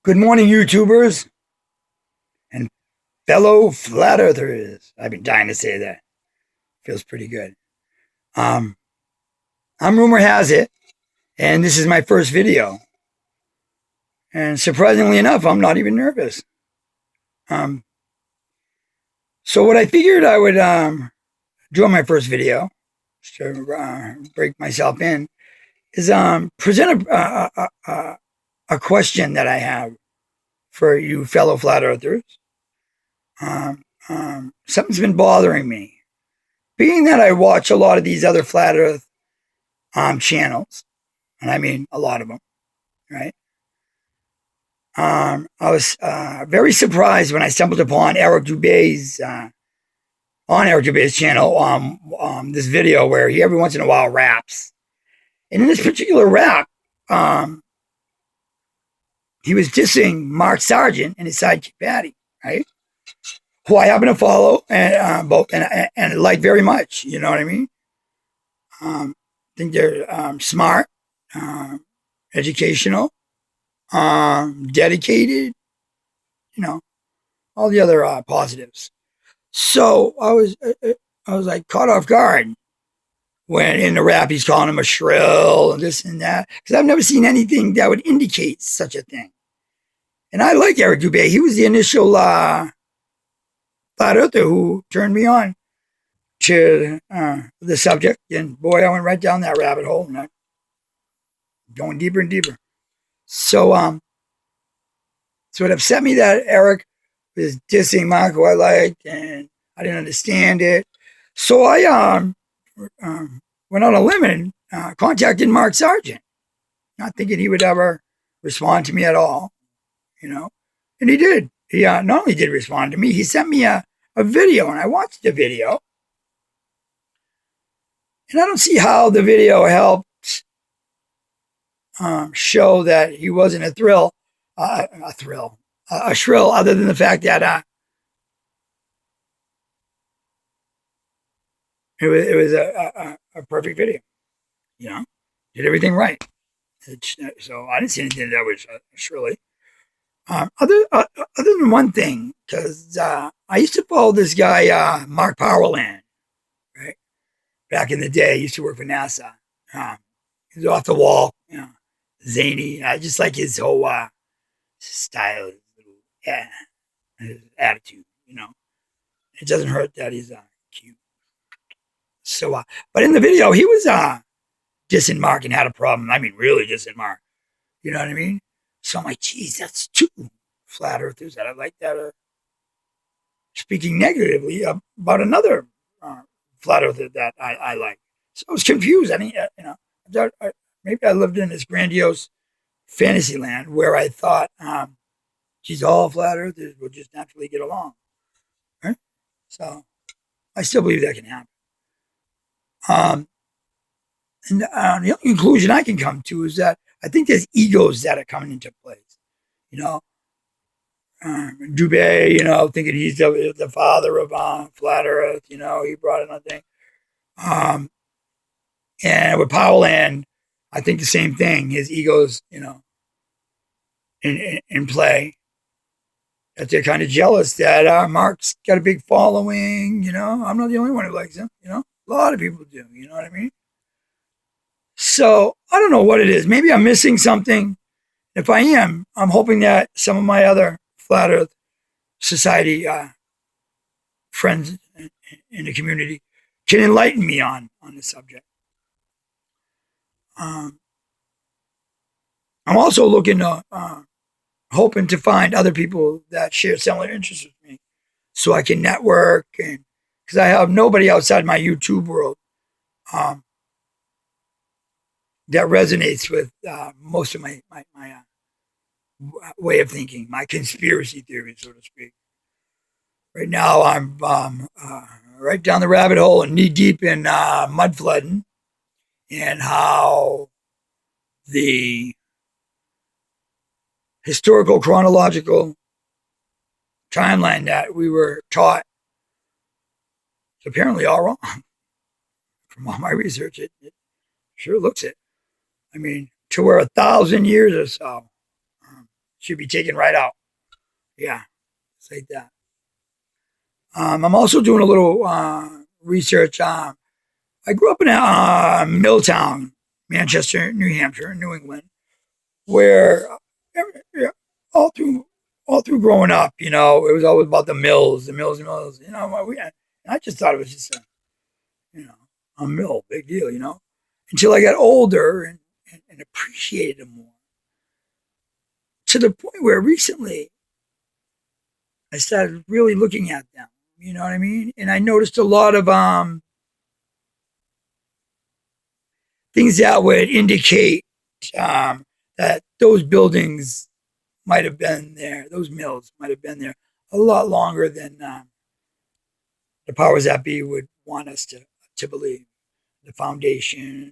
Good morning, YouTubers and fellow flat earthers. I've been dying to say that. Feels pretty good. I'm rumor has it, and this is my first video. And surprisingly enough, I'm not even nervous. So what I figured I would do on my first video, to break myself in, is present a question that I have for you fellow flat earthers. Something's been bothering me. Being that I watch a lot of these other flat earth channels, and I mean a lot of them, right? I was very surprised when I stumbled upon Eric Dubé's on Eric Dubé's channel this video where he every once in a while raps. And in this particular rap, he was dissing Mark Sargent and his sidekick Patty, right? Who I happen to follow and both and like very much. You know what I mean? I think they're smart, educational, dedicated. You know, all the other positives. So I was like caught off guard when in the rap he's calling him a shrill and this and that, because I've never seen anything that would indicate such a thing. And I like Eric Dubé. He was the initial flat earther who turned me on to the subject, and boy, I went right down that rabbit hole, and I'm going deeper and deeper. So it upset me that Eric was dissing Mark, who I liked, and I didn't understand it. So I went on a limb and contacted Mark Sargent, not thinking he would ever respond to me at all, you know, and he did. He not only did respond to me, he sent me a video, and I watched the video. And I don't see how the video helped show that he wasn't a shrill, other than the fact that it was a perfect video. You know, did everything right. So I didn't see anything that was shrilly. Other than one thing, because I used to follow this guy, Mark Powerland, right? Back in the day, he used to work for NASA. He's off the wall, you know, zany. I just like his whole style, his attitude, you know. It doesn't hurt that he's cute. So, but in the video, he was dissing Mark and had a problem. I mean, really dissing Mark. You know what I mean? So I'm like, geez, that's two flat earthers that I like that are speaking negatively about another flat earther that I like. So I was confused. I mean, you know, maybe I lived in this grandiose fantasy land where I thought, geez, all flat earthers will just naturally get along. Right? So I still believe that can happen. And the only conclusion I can come to is that I think there's egos that are coming into place. You know, Dubé, you know, thinking he's the father of flat earth, you know, he brought in a thing. And with Powerland, I think the same thing. His ego's, you know, in play. That they're kind of jealous that Mark's got a big following, you know. I'm not the only one who likes him, you know. A lot of people do, you know what I mean? So I don't know what it is. Maybe I'm missing something. If I am, I'm hoping that some of my other Flat Earth Society friends in the community can enlighten me on the subject. I'm also looking to, hoping to find other people that share similar interests with me so I can network, and because I have nobody outside my YouTube world that resonates with most of my way of thinking, my conspiracy theory, so to speak. Right now, I'm right down the rabbit hole and knee deep in mud flooding and how the historical chronological timeline that we were taught is apparently all wrong. From all my research, it sure looks it. I mean, to where 1,000 years or so, should be taken right out. Yeah, it's like that. I'm also doing a little research. I grew up in Milltown, Manchester, New Hampshire, New England, where yeah, all through all through growing up, it was always about the mills, the mills. And I just thought it was just you know, a mill, big deal, until I got older and appreciated them more. To the point where recently I started really looking at them. You know what I mean? And I noticed a lot of things that would indicate that those buildings might have been there, those mills might have been there a lot longer than the powers that be would want us to believe. The foundation,